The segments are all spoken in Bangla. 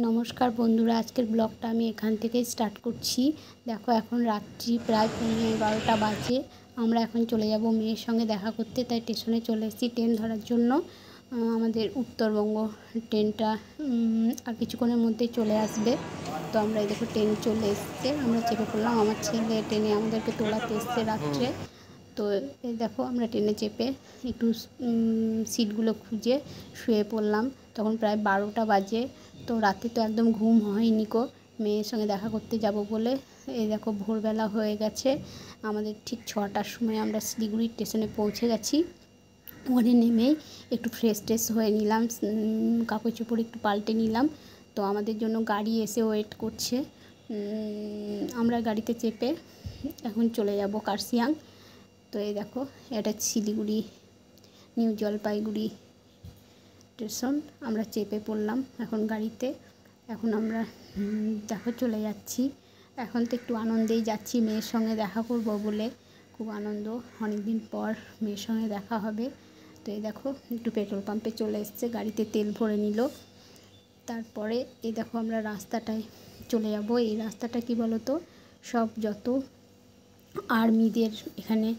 নমস্কার বন্ধুরা, আজকের ব্লগটা আমি এখান থেকেই স্টার্ট করছি। দেখো এখন রাত্রি প্রায় 12টা বাজে। আমরা এখন চলে যাব মেয়ের সঙ্গে দেখা করতে, তাই স্টেশনে চলে এসেছি ট্রেন ধরার জন্য। আমাদের উত্তরবঙ্গ ট্রেনটা আর কিছুক্ষণের মধ্যেই চলে আসবে। তো আমরা এই দেখো ট্রেন চলে এসছে, আমরা চেপে পড়লাম। আমার ছেলে ট্রেনে আমাদেরকে তোলাতে এসছে রাত্রে। তো এই দেখো আমরা ট্রেনে চেপে একটু সিটগুলো খুঁজে শুয়ে পড়লাম। তখন প্রায় 12টা বাজে। তো রাতে তো একদম ঘুম হয়নি কো, মেয়ের সঙ্গে দেখা করতে যাব বলে। এই দেখো ভোরবেলা হয়ে গেছে, আমাদের ঠিক 6টার সময় আমরা শিলিগুড়ি স্টেশনে পৌঁছে গেছি। ওখানে নেমেই একটু ফ্রেশ হয়ে নিলাম, কাপড় চোপড় একটু পাল্টে নিলাম। তো আমাদের জন্য গাড়ি এসে ওয়েট করছে। আমরা গাড়িতে চেপে এখন চলে যাব কার্শিয়াং। তো এই দেখো এটা শিলিগুড়ি নিউ জলপাইগুড়ি স্টেশন। আমরা চেপে পড়লাম এখন গাড়িতে। এখন আমরা দেখো চলে যাচ্ছি। এখন তো একটু আনন্দেই যাচ্ছি, মেয়ের সঙ্গে দেখা করব বলে। খুব আনন্দ, অনেক দিন পর মেয়ের সঙ্গে দেখা হবে। তো এই দেখো একটু পেট্রোল পাম্পে চলে এসছে, গাড়িতে তেল ভরে নিল। তারপরে এই দেখো আমরা রাস্তাটায় চলে যাব। এই রাস্তাটা কি বলো তো, সব যত আর্মিদের এখানে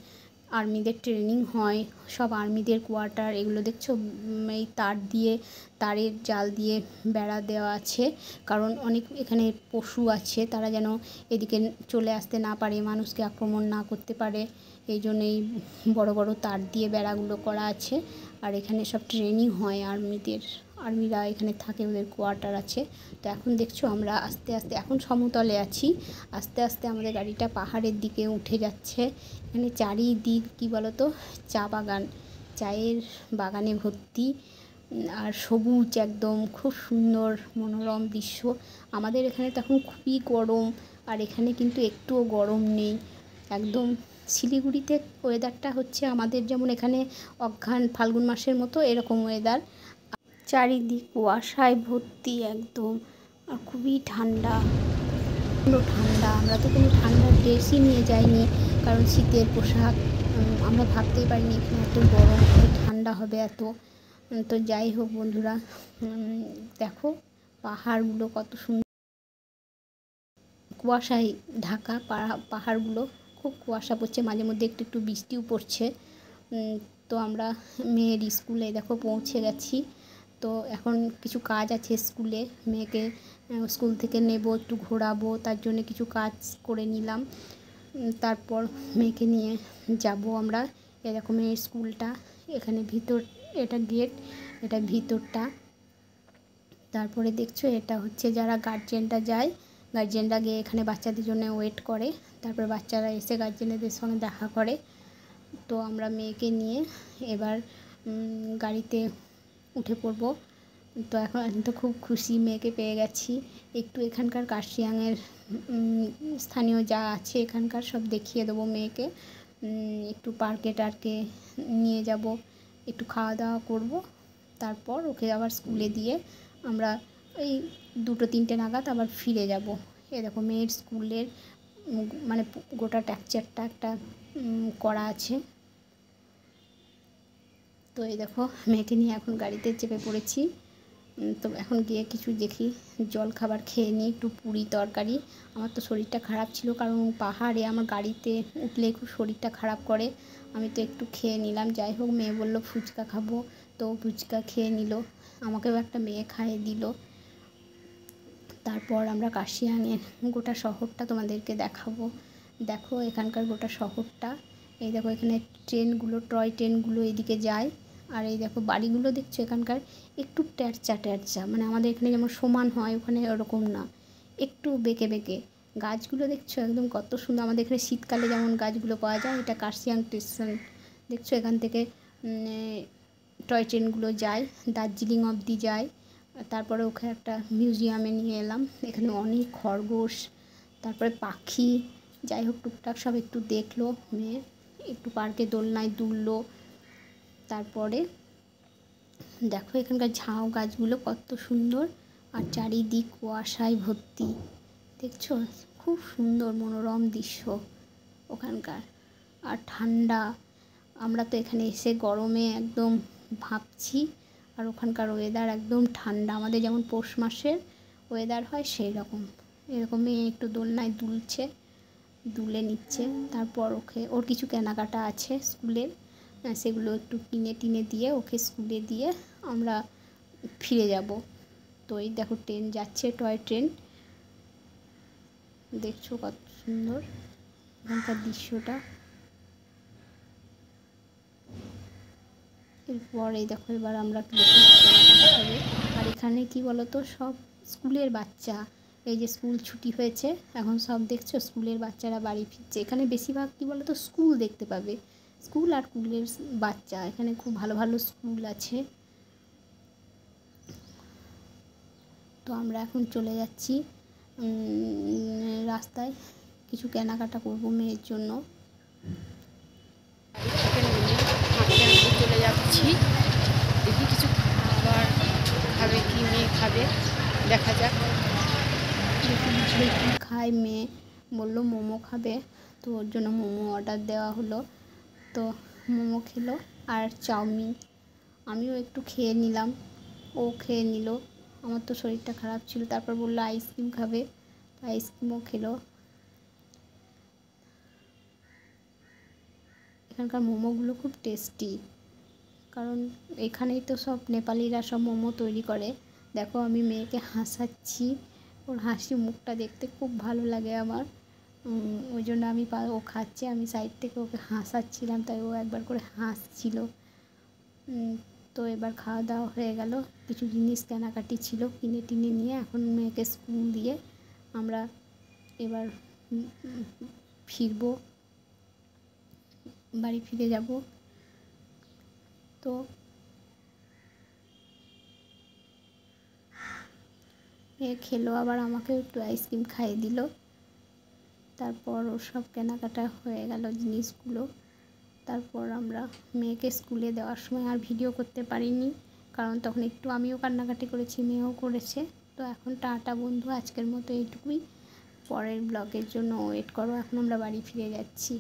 আর্মিদের ট্রেনিং হয়, সব আর্মিদের কোয়ার্টার, এগুলো দেখছো এই তারের জাল দিয়ে বেড়া দেওয়া আছে। কারণ অনেক এখানে পশু আছে, তারা যেন এদিকে চলে আসতে না পারে, মানুষকে আক্রমণ না করতে পারে, এই জন্যই বড় বড় তার দিয়ে বেড়াগুলো করা আছে। আর এখানে সব ট্রেনিং হয় আর্মিরা এখানে থাকে, ওদের কোয়ার্টার আছে। তো এখন দেখছো আমরা আস্তে আস্তে এখন সমতলে আছি, আস্তে আস্তে আমাদের গাড়িটা পাহাড়ের দিকে উঠে যাচ্ছে। এখানে চারিদিক কী বলো তো, চা বাগান, চায়ের বাগানে ভর্তি, আর সবুজ একদম, খুব সুন্দর মনোরম দৃশ্য। আমাদের এখানে তখন খুবই গরম, আর এখানে কিন্তু একটুও গরম নেই। একদম শিলিগুড়িতে ওয়েদারটা হচ্ছে আমাদের যেমন এখানে অঘ্রান ফাল্গুন মাসের মতো, এরকম ওয়েদার। চারিদিক কুয়াশায় ভর্তি একদম, আর খুবই ঠান্ডা, ঠান্ডা। আমরা তো কোনো ঠান্ডার ড্রেসই নিয়ে যাইনি, কারণ শীতের পোশাক আমরা ভাবতেই পারিনি এখানে এত গরম, ঠান্ডা হবে এত। তো যাই হোক বন্ধুরা, দেখো পাহাড়গুলো কত সুন্দর, কুয়াশায় ঢাকা পাহাড়গুলো, খুব কুয়াশা পড়ছে, মাঝে মধ্যে একটু একটু বৃষ্টিও পড়ছে। তো আমরা মেয়ের স্কুলে দেখো পৌঁছে গেছি। তো এখন কিছু কাজ আছে স্কুলে, মেয়েকে স্কুল থেকে নেব, একটু ঘোরাবো, তার জন্য কিছু কাজ করে নিলাম। তারপর মেয়েকে নিয়ে যাব আমরা। এরকম মেয়ের স্কুলটা এখানে ভিতর, এটা গেট, এটা ভিতরটা। তারপরে দেখছো এটা হচ্ছে যারা গার্জেনরা যায়, গার্জেনরা গিয়ে এখানে বাচ্চাদের জন্য ওয়েট করে, তারপরে বাচ্চারা এসে গার্জেনদের সঙ্গে দেখা করে। তো আমরা মেয়েকে নিয়ে এবার গাড়িতে উঠে পড়বো। তো এখন তো খুব খুশি, মেয়েকে পেয়ে গেছি। একটু এখানকার কার্শিয়াংয়ের স্থানীয় যা আছে এখানকার সব দেখিয়ে দেবো মেয়েকে, একটু পার্কে টার্কে নিয়ে যাব, একটু খাওয়া দাওয়া করব। তারপর ওকে আবার স্কুলে দিয়ে আমরা এই 2-3টে নাগাদ আবার ফিরে যাব। এই দেখো মেয়ের স্কুলের মানে গোটা ট্যাকচারটা একটা করা আছে। তো এই দেখো মেয়েকে নিয়ে এখন গাড়িতে চেপে পড়েছি। তো এখন গিয়ে কিছু দেখি, জল খাবার খেয়ে নিই, একটু পুরি তরকারি। আমার তো শরীরটা খারাপ ছিল, কারণ পাহাড়ে আমার গাড়িতে উঠলে খুব শরীরটা খারাপ করে। আমি তো একটু খেয়ে নিলাম। যাই হোক মেয়ে বললো ফুচকা খাবো, তো ফুচকা খেয়ে নিল, আমাকেও একটা মেয়ে খাইয়ে দিল। তারপর আমরা কার্শিয়াংয়ের গোটা শহরটা তোমাদেরকে দেখাবো। দেখো এখানকার গোটা শহরটা, এই দেখো এখানে ট্রেনগুলো, টয় ট্রেনগুলো এদিকে যায়। আর এই দেখো বাড়িগুলো দেখছো এখানকার একটু ট্যাঁচা, মানে আমাদের এখানে যেমন সমান হয় ওখানে ওরকম না, একটু বেঁকে বেঁকে। গাছগুলো দেখছো একদম কত সুন্দর, আমাদের এখানে শীতকালে যেমন গাছগুলো পাওয়া যায়। এটা কার্শিয়াং স্টেশন দেখছো, এখান থেকে টয় ট্রেনগুলো যায়, দার্জিলিং অবধি যায়। তারপরে ওখানে একটা মিউজিয়ামে নিয়ে এলাম, এখানে অনেক খরগোশ, তারপরে পাখি, যাই হোক টুকটাক সব একটু দেখলো মেয়ে, একটু পার্কে দোলনায় দুললো। তারপরে দেখো এখানকার ঝাউ গাছগুলো কত সুন্দর, আর চারিদিক কুয়াশায় ভর্তি, দেখছো খুব সুন্দর মনোরম দৃশ্য ওখানকার, আর ঠান্ডা। আমরা তো এখানে এসে গরমে একদম ভাবছি, আর ওখানকার ওয়েদার একদম ঠান্ডা, আমাদের যেমন পৌষ মাসের ওয়েদার হয় সেই রকম। এরকমই একটু দোলনায় দুলে নিচ্ছে। তারপর ওর কিছু কেনাকাটা আছে স্কুলের, সেগুলো একটু কিনে টিনে দিয়ে ওকে স্কুলে দিয়ে আমরা ফিরে যাব। তো এই দেখো ট্রেন যাচ্ছে, টয় ট্রেন, দেখছো কত সুন্দর এখানকার দৃশ্যটা। এরপর এই দেখো এবার আমরা কেনাকাটা হবে। আর এখানে কি বলতো, সব স্কুলের বাচ্চা, এই যে স্কুল ছুটি হয়েছে এখন সব দেখছো স্কুলের বাচ্চারা বাড়ি ফিরছে। এখানে বেশিরভাগ কি বলতো স্কুল দেখতে পাবে, স্কুল আর স্কুলের বাচ্চা। এখানে খুব ভালো ভালো স্কুল আছে। তো আমরা এখন চলে যাচ্ছি রাস্তায় কিছু কেনাকাটা করব মেয়ের জন্য। হাঁটতে চলে যাচ্ছি, দেখি কিছু খাবার খাবে কি মেয়ে খাবে, দেখা যাক। দেখি কী খায় মেয়ে, বললো মোমো খাবে, তো ওর জন্য মোমো অর্ডার দেওয়া হলো। তো মোমো খেলো আর চাউমিন, আমিও একটু খেয়ে নিলাম, ও খেয়ে নিল। আমার তো শরীরটা খারাপ ছিল, তারপর বললো আইসক্রিম খাবে, আইসক্রিমও খেলো। এখানকার মোমোগুলো খুব টেস্টি, কারণ এখানেই তো সব নেপালিরা সব মোমো তৈরি করে। দেখো আমি মেয়েকে হাসাচ্ছি, ওর হাসি মুখটা দেখতে খুব ভালো লাগে আমার। ওই জন্য ও খাচ্ছে, আমি সাইড থেকে ওকে হাসাচ্ছিলাম, তাই ও একবার করে হাসছিল। তো এবার খাওয়া দাওয়া হয়ে গেল, কিছু জিনিস কেনাকাটি ছিল, কিনে টিনে নিয়ে এখন মেয়েকে স্কুল দিয়ে আমরা এবার ফিরবো, বাড়ি ফিরে যাব। তো মেয়ে খেলো, আবার আমাকেও একটু আইসক্রিম খাইয়ে দিল। তারপর ওর সব কেনাকাটা হয়ে গেল জিনিসগুলো। তারপর আমরা মেয়েকে স্কুলে দেওয়ার সময় আর ভিডিও করতে পারিনি, কারণ তখন একটু আমিও কান্নাকাটি করেছি, মেয়েও করেছে। তো এখন টাটা বন্ধু, আজকের মতো এইটুকুই। পরের ব্লগের জন্য ওয়েট করো, এখন আমরা বাড়ি ফিরে যাচ্ছি।